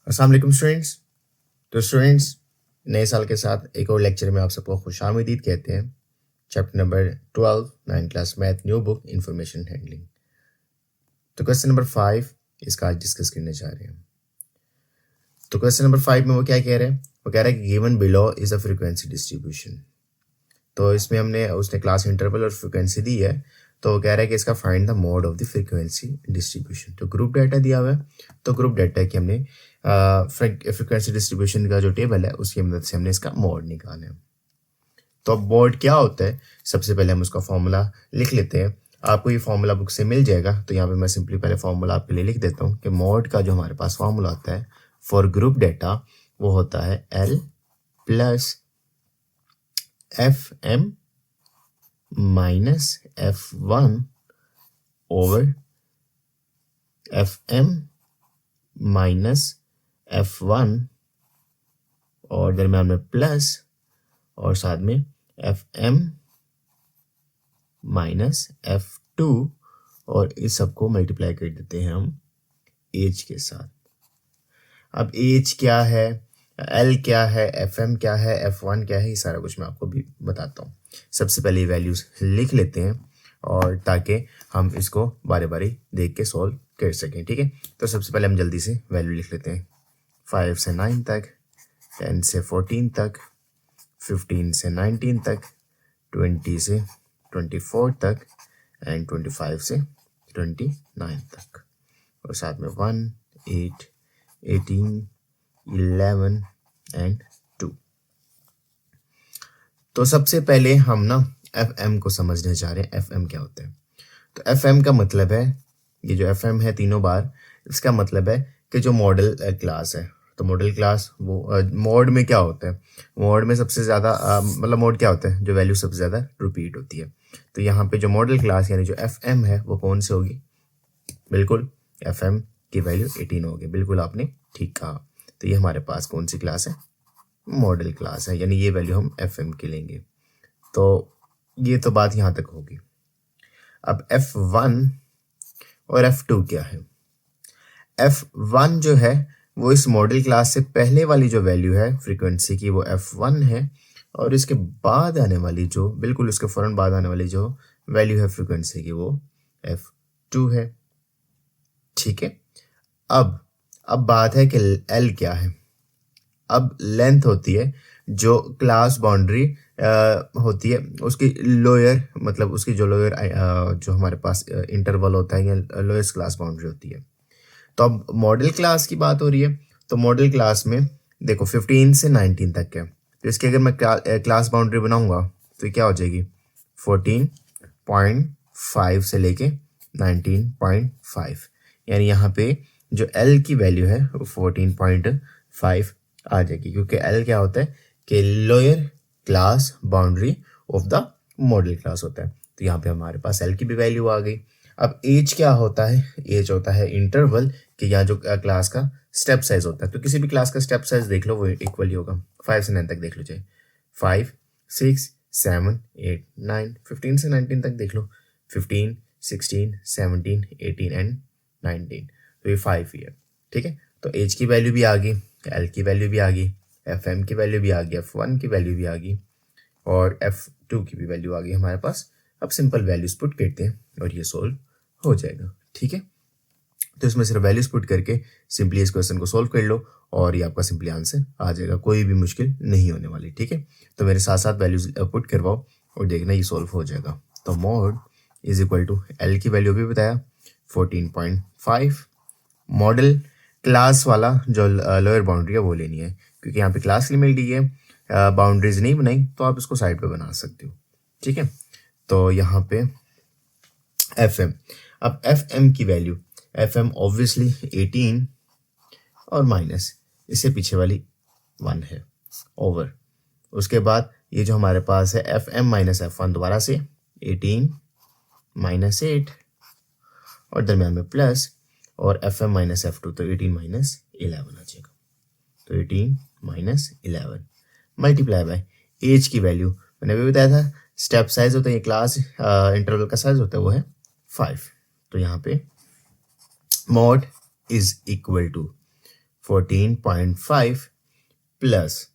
अस्सलाम वालेकुम स्टूडेंट्स। तो स्टूडेंट्स, नए साल के साथ एक और लेक्चर में आप सबको खुशामदीद कहते हैं। Chapter number 12 9 class math new book information handling. तो क्वेश्चन नंबर 5 इसका आज डिस्कस करने जा रहे हैं। तो क्वेश्चन नंबर 5 में वो क्या कह रहे हैं? वो कह रहा है कि given below is a frequency distribution. तो इसमें उसने क्लास इंटरवल और फ्रीक्वेंसी दी है। तो वो कह रहा है कि इसका find the mode of the frequency distribution. तो ग्रुप डाटा दिया हुआ है, तो ग्रुप डाटा की हमने फ्रीक्वेंसी डिस्ट्रीब्यूशन का जो टेबल है उसकी मदद से हमने इसका मोड निकाला है। तो अब मोड क्या होता है, सबसे पहले हम उसका फॉर्मूला लिख लेते हैं। आपको ये फॉर्मूला बुक से मिल जाएगा, तो यहाँ पे मैं सिंपली पहले फॉर्मूला आपके लिए लिख देता हूँ कि मोड का जो हमारे पास फॉर्मूला होता है फॉर ग्रुप डाटा वो होता है L plus FM minus F1 over FM minus F1 और दरम्यान में प्लस और साथ में FM माइनस F2 और इस सबको मल्टीप्लाई कर देते हैं हम एज के साथ। अब एज क्या है, L क्या है, FM क्या है, F1 क्या है, ये सारा कुछ मैं आपको भी बताता हूँ। सबसे पहले वैल्यूज लिख लेते हैं और ताकि हम इसको बारे बारे देख के सॉल्व कर सकें। ठीक है, तो सबसे पहले हम जल्दी से वैल्यू लिख लेते हैं। 5 से 9 तक, 10 से 14 तक, 15 से 19 तक, 20 से 24 तक एंड 25 से 29 तक और साथ में 1 8 18 11 एंड 2। तो सबसे पहले हम ना FM को समझने जा रहे हैं। FM क्या होता है? तो FM का मतलब है, ये जो FM है तीनों बार, इसका मतलब है कि जो मॉडल क्लास है। तो मॉडल क्लास वो मोड में क्या होता है? मोड में सबसे ज़्यादा मतलब मोड क्या होता है? जो वैल्यू सबसे ज़्यादा रिपीट होती है। तो यहाँ पे जो मॉडल क्लास यानी जो FM है वो कौन सी होगी? बिल्कुल FM की वैल्यू 18 होगी। बिल्कुल आपने ठीक कहा। तो ये हमारे पास कौन सी क्लास है? मॉडल क्लास है, यानी ये वैल्यू हम FM की लेंगे। तो ये तो बात यहाँ तक होगी। अब F1 और F2 क्या है? F1 जो है वो इस मॉडल क्लास से पहले वाली जो वैल्यू है फ्रीक्वेंसी की वो F1 है और इसके बाद आने वाली जो बिल्कुल उसके फौरन बाद आने वाली जो वैल्यू है फ्रीक्वेंसी की वो F2 है। ठीक है, अब बात है कि L क्या है। अब लेंथ होती है जो क्लास बाउंड्री होती है उसकी लोअर, मतलब उसकी जो लोअर जो हमारे पास इंटरवल होता है या लोएस्ट क्लास बाउंड्री होती है। तो अब मॉडल क्लास की बात हो रही है, तो मॉडल क्लास में देखो 15 से 19 तक है। तो इसकी अगर मैं क्लास बाउंड्री बनाऊंगा तो ये क्या हो जाएगी? 14.5 से लेके 19.5, यानी यहाँ पे जो L की वैल्यू है वो 14.5 आ जाएगी, क्योंकि L क्या होता है कि lower class boundary of the model class होता है। तो यहाँ पे हमारे पास L की भी वैल्यू आ गई। अब एज क्या होता है? एज होता है इंटरवल कि यहाँ जो क्लास का स्टेप साइज होता है। तो किसी भी क्लास का स्टेप साइज देख लो वो इक्वल ही होगा। 5 से 9 तक देख लो, चाहे 5 6 7 8 9, 15 से 19 तक देख लो 15 16 17 18 एंड 19। तो ये 5 ही है। ठीक है, तो एज की वैल्यू भी आ गई, L की वैल्यू भी आ गई, FM की वैल्यू भी आ गई, F1 की वैल्यू भी आ गई और F2 की भी वैल्यू आ गई हमारे पास। अब सिंपल वैल्यूज पुट करते हैं और ये सोल्व हो जाएगा। ठीक है, तो इसमें सिर्फ वैल्यूज पुट करके सिंपली इस क्वेश्चन को सोल्व कर लो और ये आपका सिंपली आंसर आ जाएगा, कोई भी मुश्किल नहीं होने वाली। ठीक है, तो मेरे साथ साथ वैल्यूज पुट करवाओ और देखना ये सोल्व हो जाएगा। तो mode is equal to L की वैल्यू भी बताया 14.5, मॉडल क्लास वाला जो लोअर बाउंड्री है वो लेनी है, क्योंकि यहाँ पे क्लास लिमिट दी है, बाउंड्रीज नहीं बनाई तो आप इसको साइड पे बना सकते हो। ठीक है, तो यहाँ पे FM, अब FM की वैल्यू, FM ऑब्वियसली 18 और माइनस इससे पीछे वाली 1 है ओवर, उसके बाद ये जो हमारे पास है FM माइनस F1 दोबारा से 18 माइनस 8 और दरम्यान में प्लस और FM माइनस F2 तो 18 माइनस 11 आ जाएगा। तो 18 माइनस 11 मल्टीप्लाई बाय एज की वैल्यू मैंने भी बताया था, स्टेप साइज होता है ये क्लास इंटरवल का साइज होता है वो है 5। तो यहाँ पे mode is equal to 14.5 plus,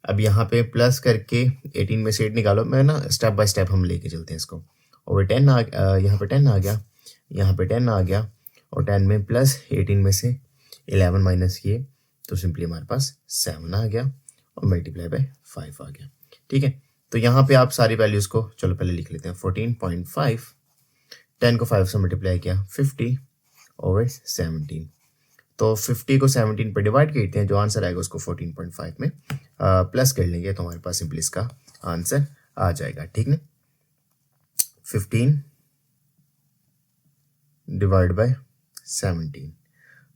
अब यहाँ पे प्लस करके 18 में से 8 निकालो, मैं ना स्टेप बाय स्टेप हम लेके चलते हैं इसको। ओवर 10 यहाँ पे 10 आ गया, यहाँ पे 10 आ गया, और 10 में प्लस 18 में से 11 माइनस किए तो सिंपली हमारे पास 7 आ गया, और मल्टीप्लाई बाय 5 आ गया। ठीक है, तो यहाँ पे आप सारी वैल्यूज़ को चलो पहले लिख लेते हैं। 14.5, 10 को 5 से मल्टीप्लाई किया 50 ओवर 17, तो 50 को 17 पर डिवाइड करते हैं, जो आंसर आएगा उसको 14.5 में प्लस कर लेंगे, तो हमारे पास सिंपली इसका आंसर आ जाएगा। ठीक है, 15 डिवाइड बाय 17,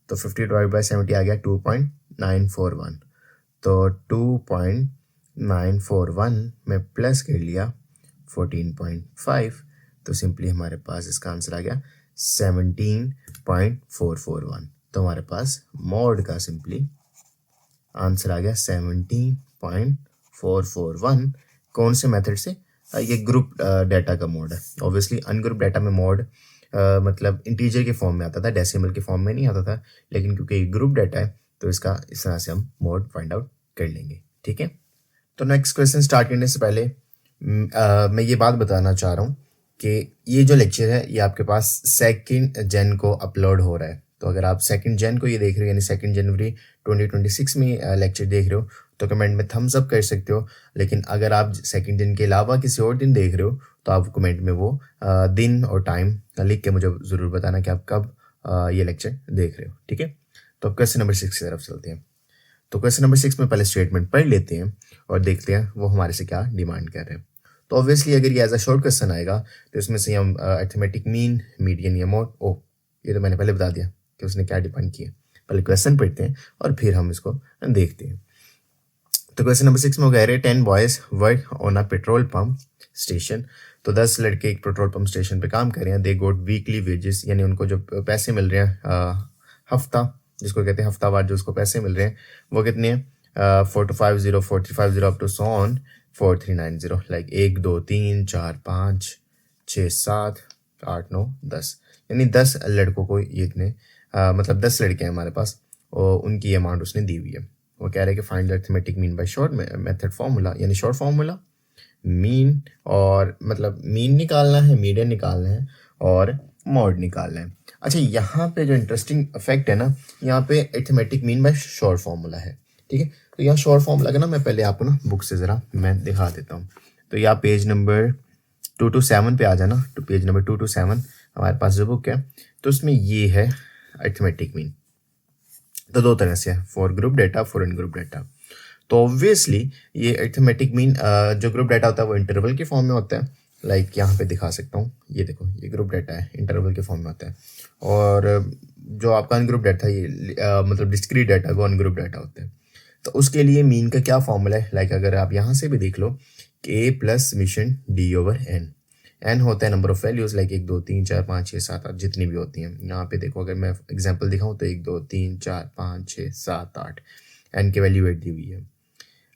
तो 50 डिवाइड बाय 70 आ गया 2.941, तो 2.941 में प्लस कर लिया 14.5, तो सिंपली हमारे पास इसका आंसर आ गया 17.441। तो हमारे पास मॉड का सिंपली आंसर आ गया 17.441। कौन से मेथड से? ये ग्रुप डाटा का मोड है। ऑब्वियसली अनग्रुप डाटा में मोड मतलब इंटीजर के फॉर्म में आता था, डेसिमल के फॉर्म में नहीं आता था, लेकिन क्योंकि ये ग्रुप डाटा है तो इसका इस तरह से हम मोड फाइंड आउट कर लेंगे। ठीक है, तो नेक्स्ट क्वेश्चन स्टार्ट करने से पहले मैं ये बात बताना चाह रहा हूँ कि ये जो लेक्चर है ये आपके पास 2 जन को अपलोड हो रहा है। तो अगर आप 2 जन को ये देख रहे हो, यानी 2 जनवरी 2026 में लेक्चर देख रहे हो, तो कमेंट में थम्स अप कर सकते हो। लेकिन अगर आप 2 जन के अलावा किसी और दिन देख रहे हो तो आप कमेंट में वो दिन और टाइम लिख के मुझे ज़रूर बताना कि आप कब ये लेक्चर देख रहे हो। ठीक है, तो अब क्वेश्चन नंबर 6 की तरफ चलते हैं। तो क्वेश्चन नंबर 6 में पहले स्टेटमेंट पढ़ लेते हैं और देखते हैं वो हमारे से क्या डिमांड कर रहे हैं। तो ऑब्वियसली अगर ये एज अ शॉर्ट क्वेश्चन आएगा तो इसमें से हम अरिथमेटिक मीन, मीडियन या मोड, ये तो मैंने पहले बता दिया कि उसने क्या डिपेंड किया। पहले क्वेश्चन पढ़ते हैं और फिर हम इसको देखते हैं। तो क्वेश्चन नंबर 6 में वो कह रहे हैं 10 boys work on a petrol pump station. तो 10 लड़के एक पेट्रोल पंप स्टेशन पे काम कर रहे हैं। दे गोट वीकली वेजेस, यानी उनको जो पैसे मिल रहे हैं हफ्ता, जिसको कहते हैं हफ्तावार जो उसको पैसे मिल रहे हैं, वो कितने हैं? 4250, 4350 up to so on 4390, like 1 2 3 4 5 6 7 8 9 10, यानी 10 लड़कों को ये इतने मतलब 10 लड़के हैं हमारे पास और उनकी अमाउंट उसने दी हुई है। वो कह रहे हैं कि find the arithmetic mean by short method formula, यानी शॉर्ट फार्मूला मीन, और मतलब मीन निकालना है, मीडियन निकालना है और मॉड निकालना है। अच्छा, यहाँ पे जो इंटरेस्टिंग फैक्ट है ना, यहाँ पे arithmetic mean by short formula है। ठीक है, तो यहाँ शॉर्ट फार्मूला का ना मैं पहले आपको ना बुक से ज़रा मैं दिखा देता हूँ। तो यहाँ पेज नंबर 227 पे आ जाना, तो पेज नंबर 227 हमारे पास जो बुक है तो उसमें ये है अरिथमेटिक मीन। तो 2 तरह से है, for group data, for ungroup data. तो ऑब्वियसली ये अरिथमेटिक मीन जो ग्रुप डाटा होता है वो इंटरवल के फॉर्म में होता है। लाइक यहाँ पे दिखा सकता हूँ, ये देखो ये ग्रुप डाटा है, इंटरवल के फॉर्म में होता है। और जो आपका अनग्रुप डाटा है ये मतलब डिस्क्रीट डाटा, वो अनग्रुप डाटा होता है। तो उसके लिए मीन का क्या फॉर्मूला है? लाइक अगर आप यहाँ से भी देख लो कि a plus summation d over n, n होता है नंबर ऑफ वैल्यूज, लाइक 1 2 3 4 5 6 7 8 जितनी भी होती हैं। यहाँ पे देखो अगर मैं एग्जांपल दिखाऊं तो 1 2 3 4 5 6 7 8 n की वैल्यू 8 दी हुई है।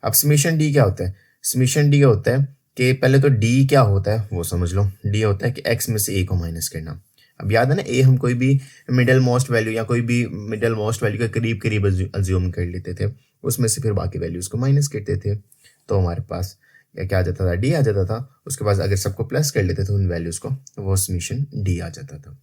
अब समेशन d क्या होता है? समेशन d होता है कि पहले तो d क्या होता है वो समझ लो। d होता है कि x में से a को माइनस करना। अब याद है ना, a हम कोई भी मिडल मोस्ट वैल्यू या कोई भी मिडल मोस्ट वैल्यू के करीब करीब अज्यूम कर लेते थे, उसमें से फिर बाकी वैल्यूज को माइनस करते थे, तो हमारे पास क्या आ जाता था? d आ जाता था। उसके बाद अगर सबको प्लस कर लेते थे उन वैल्यूज को, तो वो समेशन d आ जाता था।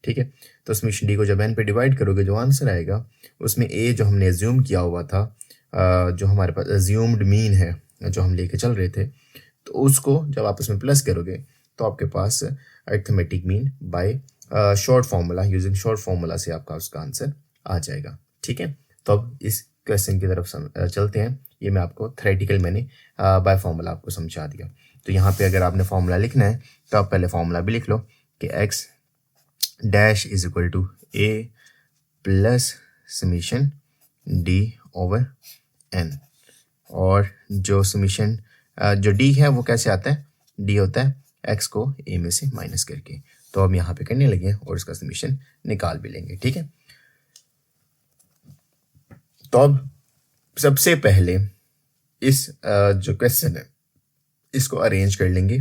ठीक है, तो समेशन d को जब n पे डिवाइड करोगे जो आंसर आएगा उसमें a जो हमने एज्यूम किया हुआ था, जो हमारे पास एज्यूम्ड मीन है जो हम लेके चल रहे थे, तो उसको जब आप उसमें प्लस करोगे तो आपके पास arithmetic mean by short formula, using short formula से आपका उसका आंसर आ जाएगा। ठीक है, तो अब इस क्वेश्चन की तरफ चलते हैं। ये मैं आपको थ्योरेटिकल मैंने बाय फार्मूला आपको समझा दिया। तो यहाँ पे अगर आपने फार्मूला लिखना है तो आप पहले फार्मूला भी लिख लो कि x dash is equal to a plus summation d over n, और जो समेशन जो d है वो कैसे आता है? d होता है x को a में से माइनस करके। तो हम यहाँ पे करने लगे और इसका समेशन निकाल भी लेंगे। ठीक है, तो अब सबसे पहले इस जो क्वेश्चन है इसको अरेंज कर लेंगे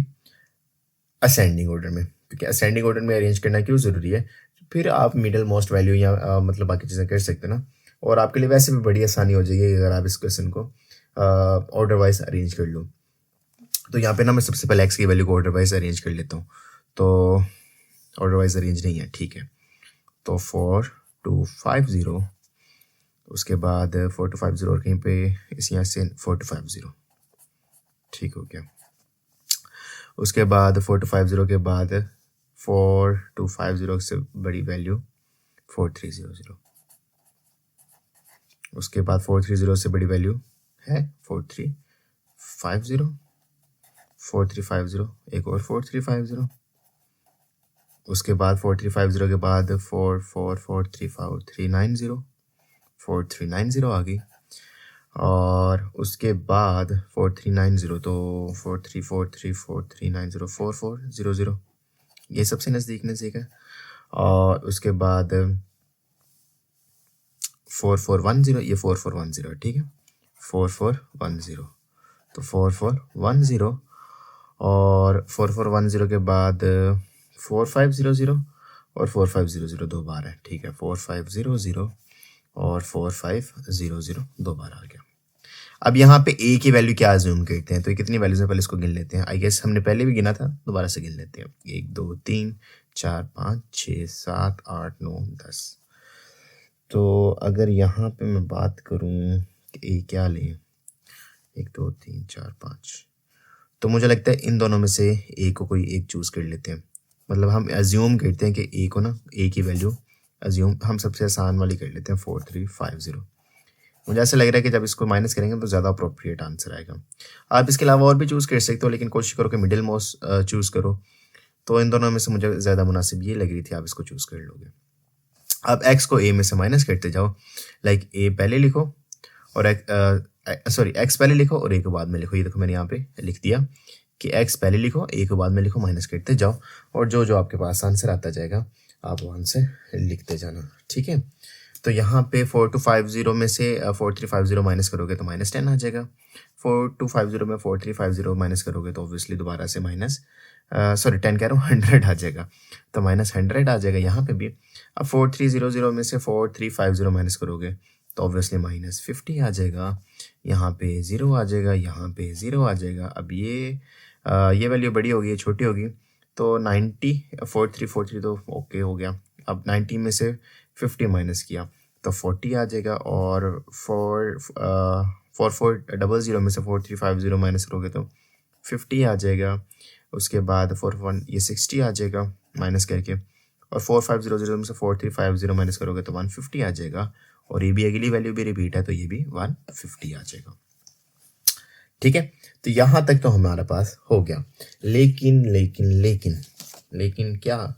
असेंडिंग ऑर्डर में, क्योंकि असेंडिंग ऑर्डर में अरेंज करना क्यों ज़रूरी है? फिर आप मिडल मोस्ट वैल्यू या मतलब बाकी चीज़ें कर सकते हो ना। और आपके लिए वैसे भी बड़ी आसानी हो जाएगी अगर आप इस क्वेश्चन को ऑर्डर वाइज अरेंज कर लो। तो यहाँ पे ना मैं सबसे पहले एक्स की वैल्यू को ऑर्डर वाइज अरेंज कर लेता हूँ। तो ऑर्डर वाइज अरेंज नहीं है, ठीक है। तो 4250, उसके बाद 4250 और कहीं पे इस यहाँ से 4250, ठीक हो गया। उसके बाद 4250 के बाद 4250 से बड़ी वैल्यू 4300, उसके बाद 430 से बड़ी वैल्यू है 4350, 4350 एक और 4350, उसके बाद 4350 के बाद 444390, 4390 आ गई, और उसके बाद 4390 तो 43434390 4400, ये सबसे नज़दीक है। और उसके बाद 4410, ये 4410, ठीक है, 4410, तो 4410 और 4410 के बाद 4500 और 4500 दो बार है, ठीक है, 4500 और 4500 दो बार आ गया। अब यहाँ पे ए की वैल्यू क्या अज्यूम करते हैं, तो कितनी वैल्यूज है पहले इसको गिन लेते हैं। आई गेस हमने पहले भी गिना था, दोबारा से गिन लेते हैं। 1 2 3 4 5 6 7 8 9 10। तो अगर यहाँ पे मैं बात करूँ कि ए क्या लें, 1 2 3 4 5, तो मुझे लगता है इन दोनों में से ए को कोई एक चूज़ कर लेते हैं। मतलब हम एज्यूम करते हैं कि ए को ना, ए की वैल्यू एज्यूम हम सबसे आसान वाली कर लेते हैं 4350। मुझे ऐसा लग रहा है कि जब इसको माइनस करेंगे तो ज़्यादा अप्रोप्रिएट आंसर आएगा। आप इसके अलावा और भी चूज़ कर सकते हो, लेकिन कोशिश करो कि मिडिल मोस्ट चूज़ करो। तो इन दोनों में से मुझे ज़्यादा मुनासिब ये लग रही थी, आप इसको चूज़ कर लोगे। अब एक्स को ए में से माइनस करते जाओ, लाइक ए पहले लिखो और एक्स पहले लिखो और ए को बाद में लिखो। ये देखो मैंने यहाँ पे लिख दिया कि एक्स पहले लिखो, ए को बाद में लिखो, माइनस करते जाओ, और जो जो आपके पास आंसर आता जाएगा आप वो आंसर लिखते जाना, ठीक है। तो यहाँ पे 4250 में से 4350 माइनस करोगे तो -10 आ जाएगा। 4250 में 4350 माइनस करोगे तो ऑब्वियसली दोबारा से माइनस 10 कह रहा हूँ, 100 आ जाएगा, तो -100 आ जाएगा यहाँ पे भी। अब 4300 में से 4350 माइनस करोगे तो ऑब्वियसली -50 आ जाएगा, यहाँ पे 0 आ जाएगा, यहाँ पे 0 आ जाएगा। अब ये वैल्यू बड़ी होगी, छोटी होगी, तो 90 4343 तो ओके हो गया। अब 90 में से 50 माइनस किया तो 40 आ जाएगा, और 4400 में से 4350 माइनस करोगे तो 50 आ जाएगा। उसके बाद 41 ये 60 आ जाएगा माइनस करके, और 4500 में से 4350 माइनस करोगे तो 150 आ जाएगा, और ये भी अगली वैल्यू भी रिपीट है तो ये भी 150 आ जाएगा, ठीक है। तो यहाँ तक तो हमारे पास हो गया, लेकिन लेकिन लेकिन लेकिन क्या,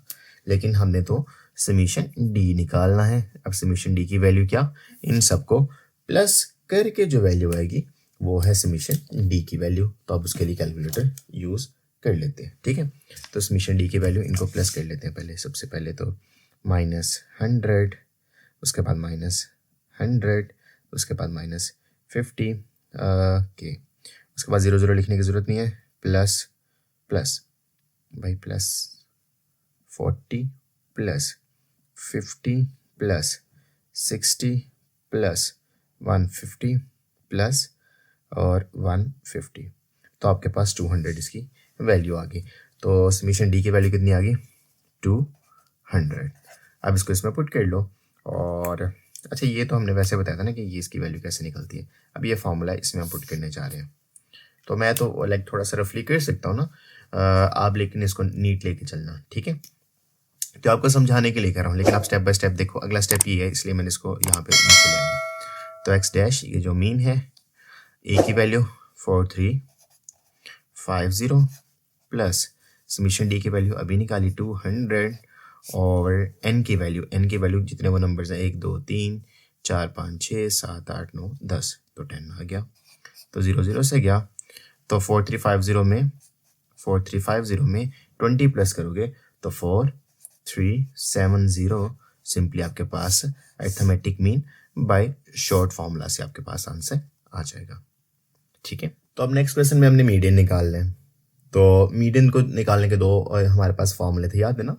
लेकिन हमने तो समीशन डी निकालना है। अब समीशन डी की वैल्यू क्या, इन सबको प्लस करके जो वैल्यू आएगी वो है समीशन डी की वैल्यू। तो अब उसके लिए कैलकुलेटर यूज़ कर लेते हैं, ठीक है। तो समीशन डी की वैल्यू इनको प्लस कर लेते हैं पहले। सबसे पहले तो -100, उसके बाद -100, उसके बाद -50 के, उसके बाद 0 0 लिखने की ज़रूरत नहीं है, प्लस प्लस भाई plus 40 plus 50 plus 60 plus 150 plus और 150, तो आपके पास 200 इसकी वैल्यू आ गई। तो समीशन डी की वैल्यू कितनी आ गई, 200। अब इसको इसमें पुट कर लो, और अच्छा ये तो हमने वैसे बताया था ना कि ये इसकी वैल्यू कैसे निकलती है। अब ये फॉर्मूला इसमें हम पुट करने जा रहे हैं, तो मैं तो लाइक थोड़ा सा रफली कर सकता हूँ ना, आप लेकिन इसको नीट लेके चलना, ठीक है। तो आपको समझाने के लिए कर रहा हूँ, लेकिन आप स्टेप बाय स्टेप देखो। अगला स्टेप ये है, इसलिए मैंने इसको यहाँ पे नीचे ले आया। तो एक्स डैश, ये जो मीन है, ए की वैल्यू 4350 प्लस समीशन डी की वैल्यू अभी निकाली 200, और एन की वैल्यू जितने वो नंबर्स हैं 1 2 3 4 5 6 7 8 9 10, तो 10 आ गया, तो 0 0 से गया। तो 4350 में 20 प्लस करोगे तो 4370 सिंपली आपके पास arithmetic mean by short formula से आपके पास आंसर आ जाएगा, ठीक है। तो अब नेक्स्ट क्वेश्चन में हमने मीडियन निकालना है। तो मीडियन को निकालने के दो हमारे पास फॉर्मूले थे, याद है ना।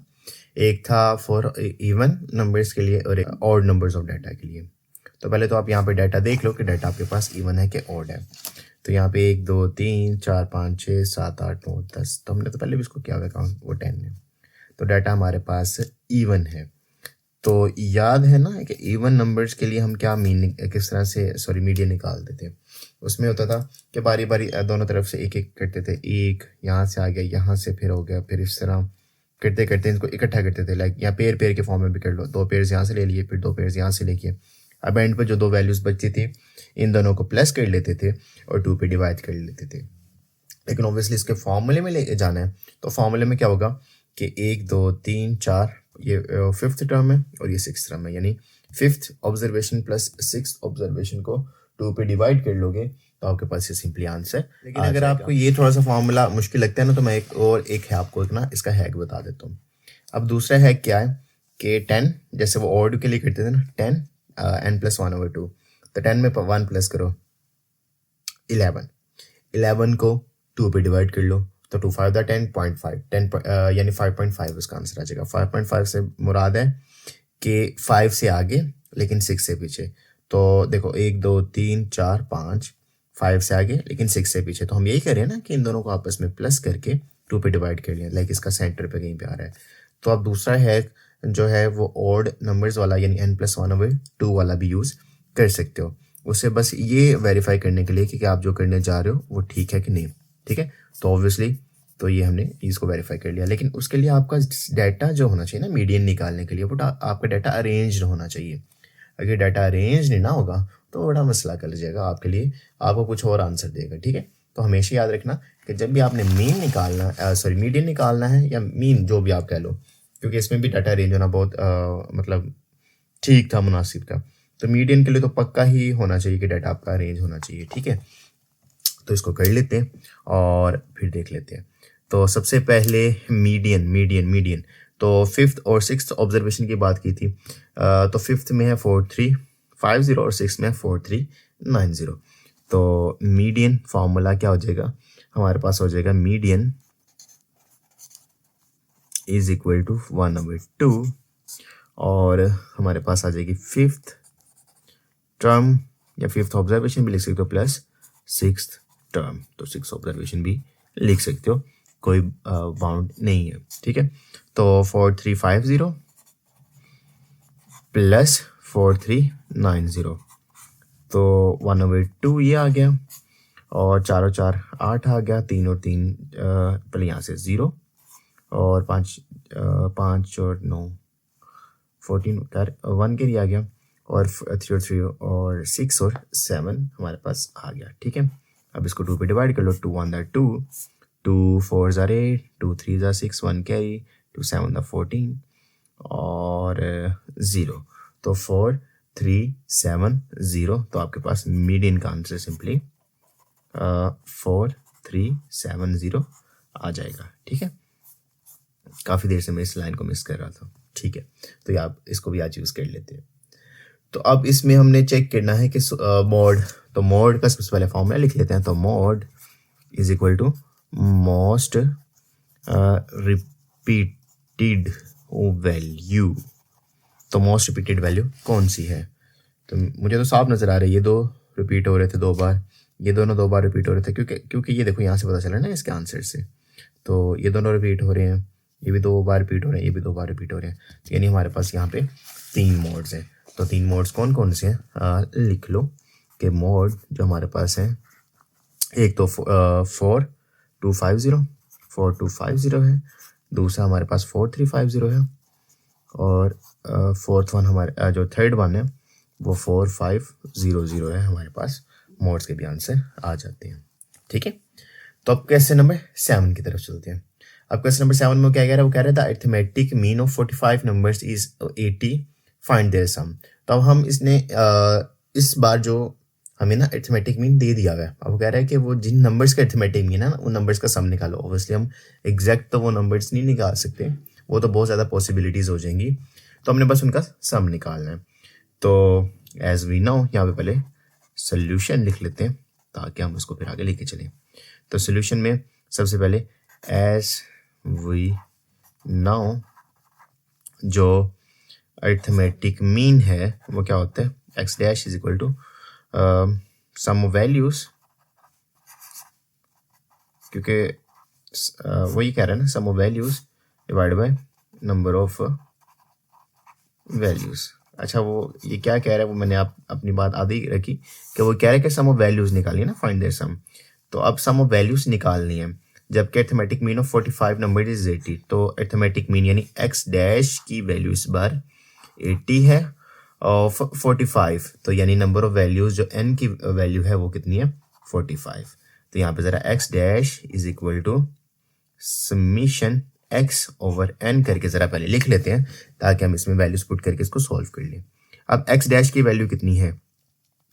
एक था फॉर इवन नंबर्स के लिए और एक ऑड नंबर्स ऑफ डाटा के लिए। तो पहले तो आप यहाँ पे डाटा देख लो कि डाटा आपके पास इवन है कि ऑड है। तो यहाँ पे 1 2 3 4 5 6 7 8 9 10, तो हमने तो पहले भी इसको किया हुआ काउंट, वो 10 है। तो डाटा हमारे पास इवन है। तो याद है ना कि इवन नंबर्स के लिए हम क्या किस तरह से मीडियन निकालते थे। उसमें होता था कि बारी बारी दोनों तरफ से एक एक करते थे, एक यहाँ से आ गया, यहाँ से फिर हो गया, फिर इस तरह करते करते इनको इकट्ठा करते थे। लाइक यहाँ पेयर पेयर के फॉर्म में भी कर लो, 2 पेयर्स यहाँ से ले लिए, फिर 2 पेयर्स यहाँ से लेके, अब एंड पर जो 2 वैल्यूज बचती थी इन दोनों को प्लस कर लेते थे और 2 पे डिवाइड कर लेते थे। लेकिन ऑब्वियसली इसके फॉर्मूले में ले जाना है, तो फॉर्मूले में क्या होगा कि 1 2 3 4 ये 5th टर्म है और ये 6th टर्म है, यानी 5th observation plus 6th observation को 2 पे डिवाइड कर लोगे तो आपके पास ये सिंपली आंसर। लेकिन अगर आपको ये थोड़ा सा फॉर्मूला मुश्किल लगता है ना, तो मैं एक है आपको ना इसका हैक बता देता हूँ। अब दूसरा हैक क्या है कि 10 जैसे वो ऑड के लिए करते थे ना, 10 n+1/2, तो 10 में 1 प्लस करो 11 को 2 पे डिवाइड कर लो तो 2 5 10.5 यानी 5.5 उसका आंसर आ जाएगा। 5.5 से मुराद है कि 5 से आगे लेकिन 6 से पीछे। तो देखो 1 2 3 4 5, 5 से आगे लेकिन 6 से पीछे, तो हम यही करें ना कि इन दोनों को आपस में प्लस करके 2 पे डिवाइड कर लिया, लाइक इसका सेंटर पे कहीं पे आ रहा है। तो आप दूसरा हैक जो है वो ऑड नंबर्स वाला यानी n+1/2 वाला भी यूज़ कर सकते हो। उससे बस ये वेरीफाई करने के लिए कि आप जो करने जा रहे हो वो ठीक है कि नहीं, ठीक है। तो ऑब्वियसली तो ये हमने इसको वेरीफाई कर लिया, लेकिन उसके लिए आपका डाटा जो होना चाहिए ना मीडियन निकालने के लिए, वो आपका डाटा अरेंज्ड होना चाहिए। अगर डाटा अरेंज नहीं ना होगा तो बड़ा मसला कर जाएगा आपके लिए, आपको कुछ और आंसर देगा, ठीक है। तो हमेशा याद रखना कि जब भी आपने मीन निकालना मीडियन निकालना है या मीन जो भी आप कह लो, क्योंकि इसमें भी डाटा अरेंज होना बहुत मतलब ठीक था, मुनासिब था। तो मीडियन के लिए तो पक्का ही होना चाहिए कि डाटा आपका अरेंज होना चाहिए, ठीक है। तो इसको कर लेते हैं और फिर देख लेते हैं। तो सबसे पहले मीडियन तो 5th और 6th ऑब्जर्वेशन की बात की थी। तो 5th में है 4350 और 6th में है 4390। तो मीडियन फॉर्मूला क्या हो जाएगा, हमारे पास हो जाएगा मीडियन इज इक्वल टू 1/2 और हमारे पास आ जाएगी 5th टर्म या 5th ऑब्जर्वेशन भी लिख सकते हो प्लस 6th टर्म, तो 6th ऑब्जर्वेशन भी लिख सकते हो, कोई बाउंड नहीं है, ठीक है। तो 4350 प्लस 4390, तो 1/2 ये आ गया और 4 और 4 8 आ गया, 3 और 3 पहले यहाँ से 0 और 5 और 9 14 1 के लिए आ गया और 3 और 3 और 6 और 7 हमारे पास आ गया, ठीक है। अब इसको 2 पे डिवाइड कर लो, 2 1 2 2 4 8 2 3 6 1 कैरी 2 7 14 और 0, तो 4370। तो आपके पास मीडियन का आंसर सिंपली 4370 आ जाएगा, ठीक है। काफ़ी देर से मैं इस लाइन को मिस कर रहा था, ठीक है। तो ये आप इसको भी आज यूज़ कर लेते हैं। तो अब इसमें हमने चेक करना है कि मॉड, तो मॉड का सबसे पहले फॉर्मूला लिख लेते हैं। तो mode is equal to most repeated value. तो मोस्ट रिपीटेड वैल्यू कौन सी है, तो मुझे तो साफ नज़र आ रहा है, ये 2 रिपीट हो रहे थे 2 बार, ये दोनों 2 बार रिपीट हो रहे थे, क्योंकि ये देखो यहाँ से पता चला ना इसके आंसर से, तो ये दोनों रिपीट हो रहे हैं, ये भी 2 बार रिपीट हो रहे हैं, ये भी 2 बार रिपीट हो रहे हैं, यानी हमारे पास यहाँ पे 3 मोड्स हैं। तो 3 मोड्स कौन कौन से हैं, लिख लो कि मोड जो हमारे पास है, एक तो 4250 है, दूसरा हमारे पास 4350 है और 4th वन हमारे जो 3rd वन है वो 4500 है। हमारे पास मोड्स के भी आंसर आ जाते हैं, ठीक है। तो अब क्वेश्चन नंबर 7 की तरफ चलते हैं। अब क्वेश्चन नंबर 7 में क्या कह रहा है, वो कह रहा था arithmetic mean of 45 numbers is 80, find their sum. तो अब हम इसने इस बार जो हमें ना अरिथमेटिक मीन दे दिया हुआ है, अब वो कह रहा है कि वो जिन नंबर्स का अरिथमेटिक मीन है ना, उन नंबर्स का सम निकालो। ऑब्वियसली हम एग्जैक्ट तो वो नंबर्स नहीं निकाल सकते, वो तो बहुत ज़्यादा पॉसिबिलिटीज़ हो जाएंगी, तो हमने बस उनका सम निकालना है। तो एज वी नो यहाँ पे पहले सोल्यूशन लिख लेते हैं ताकि हम उसको फिर आगे लेके चलें। तो सोल्यूशन में सबसे पहले एज वी नो जो अरिथमेटिक मीन है वो क्या होता है, X dash is equal to sum of values, क्योंकि वही कह रहा है ना, sum of values divide by number of values. अच्छा, वो ये क्या कह रहा है, वो मैंने अपनी बात आधी रखी कि वो कह रहा है कि सम ऑफ वैल्यूज निकालिए ना, फाइंड देयर सम। तो अब सम ऑफ वैल्यूज निकालनी है, जबकि arithmetic mean of 45 number is 80। तो अर्थमेटिक मीन यानी एक्स डैश की वैल्यू इस बार 80 है और 45, तो यानी नंबर ऑफ वैल्यूज जो n की वैल्यू है वो कितनी है, 45। तो यहाँ पे जरा x dash is equal to summation x over n करके जरा पहले लिख लेते हैं, ताकि हम इसमें वैल्यूज पुट करके इसको सॉल्व कर लें। अब x डैश की वैल्यू कितनी है,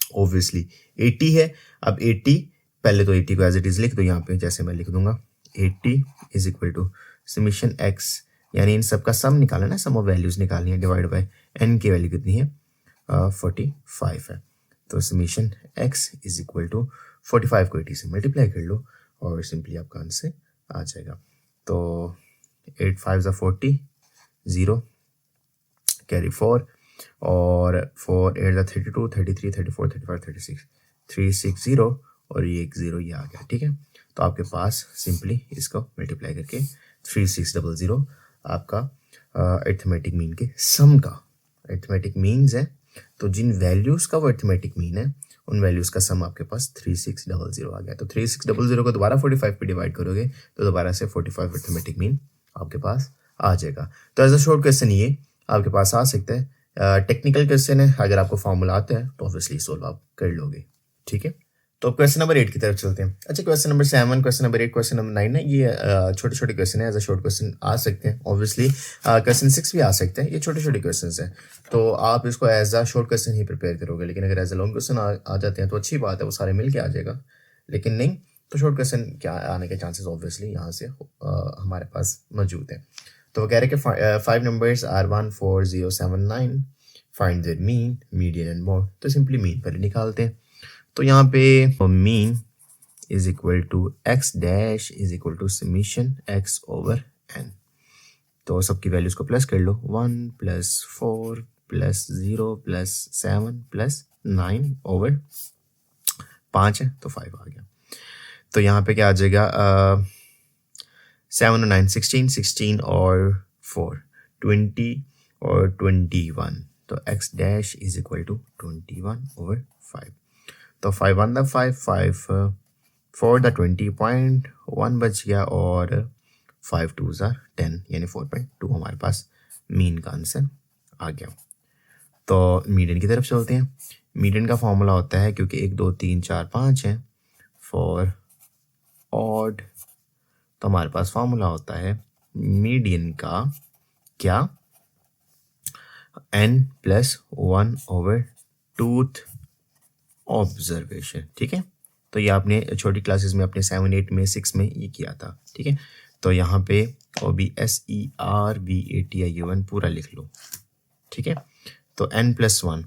ऑब्वियसली 80 है। अब 80, पहले तो 80 को एज इट इज लिख दो यहाँ पे, जैसे मैं लिख दूंगा 80 is equal to summation x, यानी इन सब का सम निकालना है ना, सम ऑफ वैल्यूज निकालनी है, डिवाइड बाय n की वैल्यू कितनी है, 45 है। तो summation x is equal to 45 को 80 से मल्टीप्लाई कर लो और सिंपली आपका आंसर आ जाएगा। तो 8 5 40, 0 कैरी 4 और 4 8 32, 33 34 35 36, 360 और ये एक 0 ये आ गया। ठीक है, तो आपके पास सिंपली इसको मल्टीप्लाई करके 3600 आपका अरिथमेटिक मीन के सम का अरिथमेटिक मीन्स है। तो जिन वैल्यूज का वो अरिथमेटिक मीन है उन वैल्यूज का सम आपके पास 3600 आ गया। तो 3600 को दोबारा 45 पे डिवाइड करोगे तो दोबारा से 45 अरिथमेटिक मीन आपके पास आ जाएगा। तो एज अ शॉर्ट क्वेश्चन ये आपके पास आ सकता है। टेक्निकल क्वेश्चन है, अगर आपको फॉर्मूला आता है तो ऑब्वियसली सोल्व आप कर लोगे। ठीक है, तो क्वेश्चन नंबर 8 की तरफ चलते हैं। अच्छा, question number 7, question number 8, question number 9 है, ये छोटे छोटे क्वेश्चन है, एज अ शॉर्ट क्वेश्चन आ सकते हैं। ऑब्वियसली क्वेश्चन 6 भी आ सकते हैं, ये छोटे छोटे क्वेश्चन हैं, तो आप इसको एज अ शॉर्ट क्वेश्चन ही प्रिपेयर करोगे। लेकिन अगर एज अ लॉन्ग क्वेश्चन आ जाते हैं तो अच्छी बात है, वो सारे मिल के आ जाएगा। लेकिन नहीं तो शॉर्ट क्वेश्चन क्या आने के चांसेस ऑब्वियसली यहाँ से हमारे पास मौजूद है। तो वो कह रहे हैं कि 5 numbers are 1 4 0 7 9, find their mean median and mode. तो सिंपली मीन पहले निकालते हैं। तो यहाँ पे mean is equal to x dash is equal to summation x over n. तो सबकी वैल्यूज को प्लस कर लो, 1 + 4 + 0 + 7 + 9 ओवर 5 है तो 5 आ गया। तो यहाँ पे क्या आ जाएगा, 7 और 9 16, 16 और 4 20 और 21। तो x dash is equal to 21 over 5। तो 5 1 द 5 5 4 द 20.1 बच गया और 5 2 ज़ा 10 यानी 4.2 हमारे पास मीन का आंसर आ गया। तो मीडियन की तरफ चलते हैं। मीडियन का फॉर्मूला होता है, क्योंकि 1 2 3 4 5 है, फॉर ऑड, तो हमारे पास फॉर्मूला होता है मीडियन का क्या, n+1 ओवर टूथ ऑब्जर्वेशन। ठीक है, तो ये आपने छोटी क्लासेस में अपने 7 8 में 6 में ये किया था। ठीक है, तो यहाँ पे OBSERVATIUN पूरा लिख लो। ठीक है, तो n+1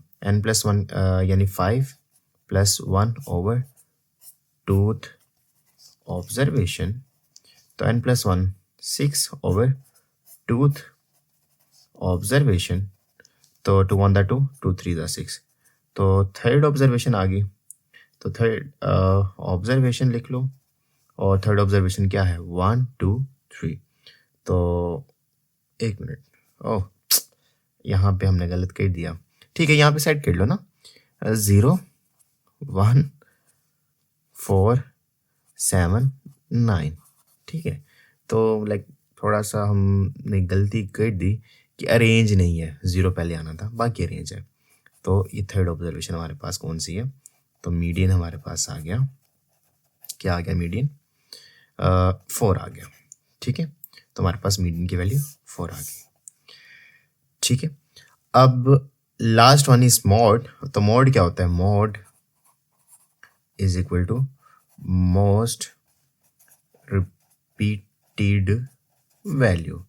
यानी 5 + 1 ओवर टूथ ऑब्जर्वेशन। तो n+1 6 ओवर टूथ ऑब्जर्वेशन। तो 2 1 द 2 2 3 द 6, तो थर्ड ऑब्जर्वेशन आ गई। तो थर्ड ऑब्जर्वेशन लिख लो, और थर्ड ऑब्जर्वेशन क्या है, 1 2 3। तो एक मिनट, ओह यहाँ पे हमने गलत कर दिया। ठीक है, यहाँ पे सेट कर लो ना, 0 1 4 7 9। ठीक है, तो लाइक थोड़ा सा हमने गलती कर दी कि अरेंज नहीं है, 0 पहले आना था, बाकी अरेंज है। तो ये थर्ड ऑब्जर्वेशन हमारे पास कौन सी है, तो मीडियन हमारे पास आ गया, क्या आ गया, मीडियन 4 आ गया। ठीक है, तो हमारे पास मीडियन की वैल्यू 4 आ गई। ठीक है, अब लास्ट वन इज मॉड। तो मॉड क्या होता है, mode is equal to most repeated value.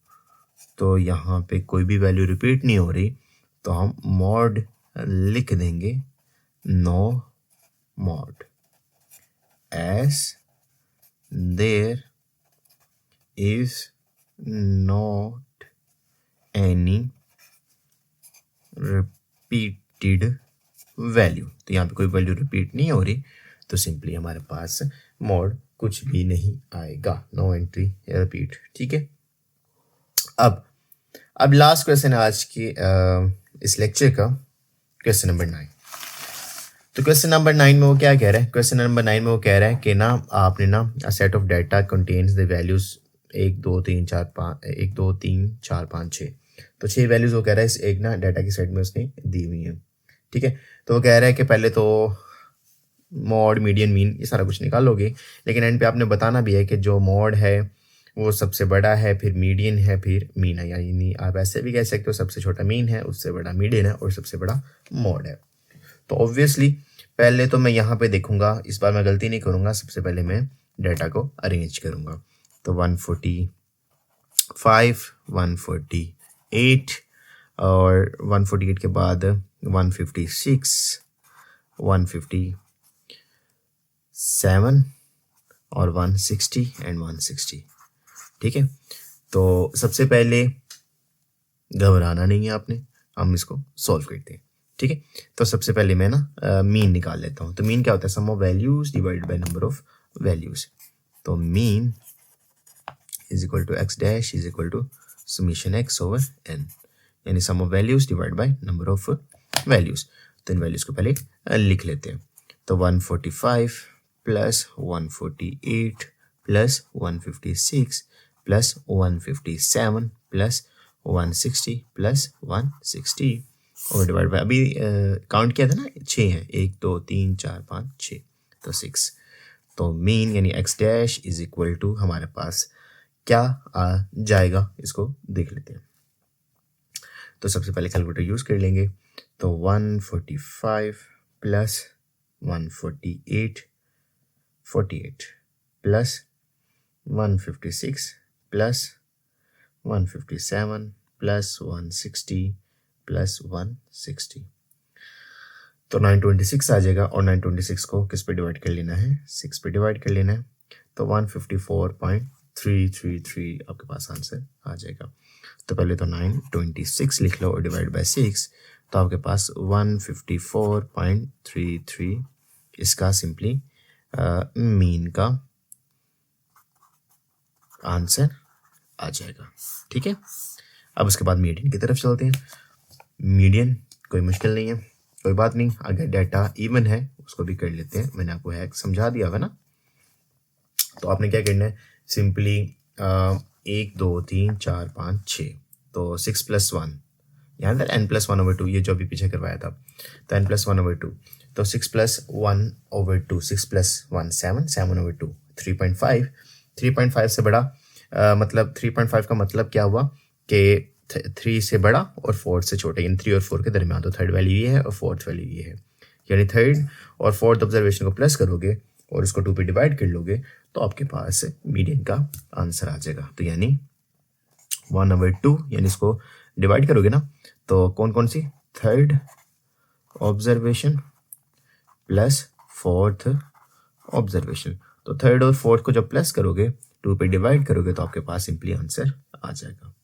तो यहाँ पे कोई भी वैल्यू रिपीट नहीं हो रही, तो हम मॉड लिख देंगे, no mode, as there is not any repeated value. तो यहाँ पे कोई वैल्यू रिपीट नहीं हो रही, तो सिंपली हमारे पास मोड कुछ भी नहीं आएगा, नो एंट्री रिपीट। ठीक है, अब लास्ट क्वेश्चन है आज की इस लेक्चर का, क्वेश्चन नंबर 9। तो क्वेश्चन नंबर 9 में वो क्या कह रहा है? क्वेश्चन नंबर 9 में वो कह रहा है कि ना आपने ना a set of data contains the values 1 2 3 4 5 1 2 3 4 5 6। तो 6 वैल्यूज वो कह रहा है इस एक ना डाटा की सेट में उसने दी हुई है। ठीक है, तो वो कह रहा है कि पहले तो मॉड, मीडियन, मीन ये सारा कुछ निकालोगे, लेकिन एंड पे आपने बताना भी है कि जो मॉड है वो सबसे बड़ा है, फिर मीडियन है, फिर मीन है। यानी आप ऐसे भी कह सकते हो सबसे छोटा मीन है, उससे बड़ा मीडियन है और सबसे बड़ा मॉड है। तो ऑब्वियसली पहले तो मैं यहाँ पे देखूंगा, इस बार मैं गलती नहीं करूंगा, सबसे पहले मैं डाटा को अरेंज करूंगा। तो 145, 148 और 148 के बाद 156, 157 और 160 एंड 160। ठीक है, तो सबसे पहले घबराना नहीं है आपने, हम इसको सॉल्व करते हैं। ठीक है, तो सबसे पहले मैं ना मीन निकाल लेता हूँ। तो मीन क्या होता है? Sum of values divided by number of values. तो mean is equal to x dash is equal to summation X over N, यानी sum of values divide by number of values. तो इन वैल्यूज को पहले लिख लेते हैं। तो 145 plus 148 plus 156 plus 157 plus 160 plus 160 और डिवाइड बाय, अभी काउंट किया था ना, 6 है, 1 2 3 4 5 6, तो 6। तो मीन यानी x dash is equal to हमारे पास क्या आ जाएगा, इसको देख लेते हैं। तो सबसे पहले कैलकुलेटर यूज कर लेंगे। तो 145 plus 148 48 plus 156 plus 157 plus 160 plus 160, तो 926 आ जाएगा। और 926 को किस पे डिवाइड कर लेना है? 6 पे डिवाइड कर लेना है। तो 154.333 आपके पास आंसर आ जाएगा। तो पहले तो 926 लिख लो और डिवाइड बाय 6, तो आपके पास 154.33 इसका सिंपली मीन का आंसर आ जाएगा। ठीक है, अब उसके बाद मीडियन की तरफ चलते हैं। मीडियन कोई मुश्किल नहीं है, कोई बात नहीं, अगर डाटा इवन है उसको भी कर लेते हैं, मैंने आपको हैक समझा दिया है ना। तो आपने क्या करना है? सिंपली 1 2 3 4 5 6, तो 6 प्लस 1, यहाँ पर n+1/2, ये जो अभी पीछे करवाया था, तो n+1/2, तो 6 प्लस 1/2, 6 प्लस 1 7, 7/2, 3.5। 3.5 से बड़ा मतलब 3.5 का मतलब क्या हुआ कि 3 से बड़ा और 4 से छोटा, यानी 3 और 4 के दरमियान। तो थर्ड वैल्यू ये है और फोर्थ वैल्यू ये है, यानी थर्ड और फोर्थ ऑब्जर्वेशन को प्लस करोगे और इसको 2 पे डिवाइड कर लोगे तो आपके पास मीडियन का आंसर आ जाएगा। तो यानी 1/2, यानी इसको डिवाइड करोगे ना, तो कौन कौन सी? Third observation plus fourth observation. तो थर्ड और फोर्थ को जब प्लस करोगे, 2 पे डिवाइड करोगे, तो आपके पास सिंपली आंसर आ जाएगा।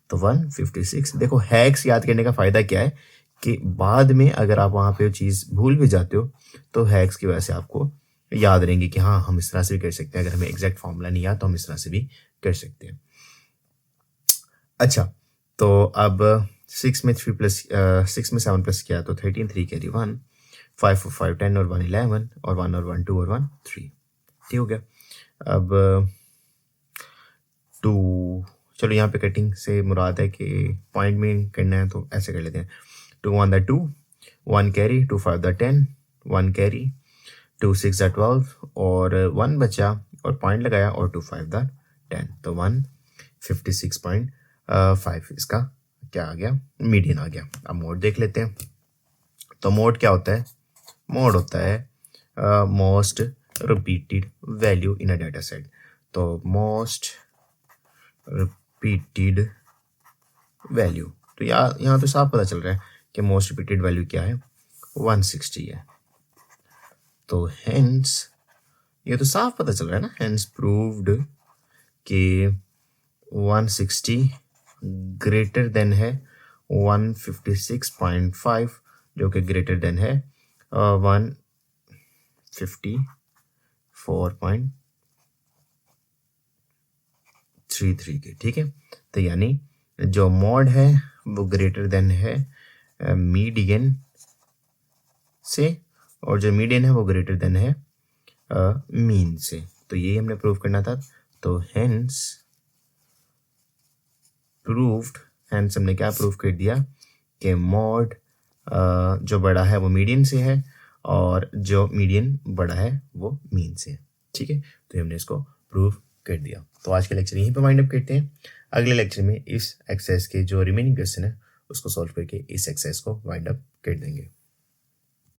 तो 156। देखो हैक्स याद करने का फायदा क्या है कि बाद में अगर आप वहां पे चीज भूल भी जाते हो तो हैक्स की वजह से आपको याद रहेंगे कि हाँ हम इस तरह से भी कर सकते हैं। अगर हमें एग्जैक्ट फॉर्मूला नहीं आता तो हम इस तरह से भी कर सकते हैं। अच्छा, तो अब 6 में 7 प्लस किया तो 13, 3 कैरी 1, 5 और 5 10 और 1 11 और 1 और 1 2 और 1 3। ठीक हो गया। अब 2, चलो यहाँ पे कटिंग से मुराद है कि पॉइंट में करना है, तो ऐसे कर लेते हैं। 2 1 2, 1 कैरी, 2 5 10, 1 कैरी, 2 6 12 और 1 बचा और पॉइंट लगाया और 2 5 10, तो 156.5 इसका क्या आ गया? मीडियन आ गया। अब मोड देख लेते हैं। तो मोड क्या होता है? मोड होता है most repeated value in a data set. तो मोस्ट रिपीटेड वैल्यू, तो यहाँ तो साफ पता चल रहा है कि मोस्ट रिपीटेड वैल्यू क्या है? 160 है। तो हेंस ये तो साफ पता चल रहा है ना, हेंस प्रूव्ड कि 160 ग्रेटर देन है 156.5, जो कि ग्रेटर देन है 154.33 के, ठीक है। तो यानी जो मॉड है वो ग्रेटर देन है मीडियन से, और जो मीडियन है वो ग्रेटर देन है मीन से। तो यही हमने प्रूव करना था। तो हेंस प्रूव्ड, हेंस हमने क्या प्रूव कर दिया कि मॉड जो बड़ा है वो मीडियन से है और जो मीडियन बड़ा है वो मीन से है, ठीक है। तो हमने इसको प्रूव कर दिया। तो आज के लेक्चर यहीं पे वाइंड अप करते हैं। अगले लेक्चर में इस एक्सरसाइज के जो रिमेनिंग क्वेश्चन है उसको सॉल्व करके इस एक्सरसाइज को वाइंड अप कर देंगे।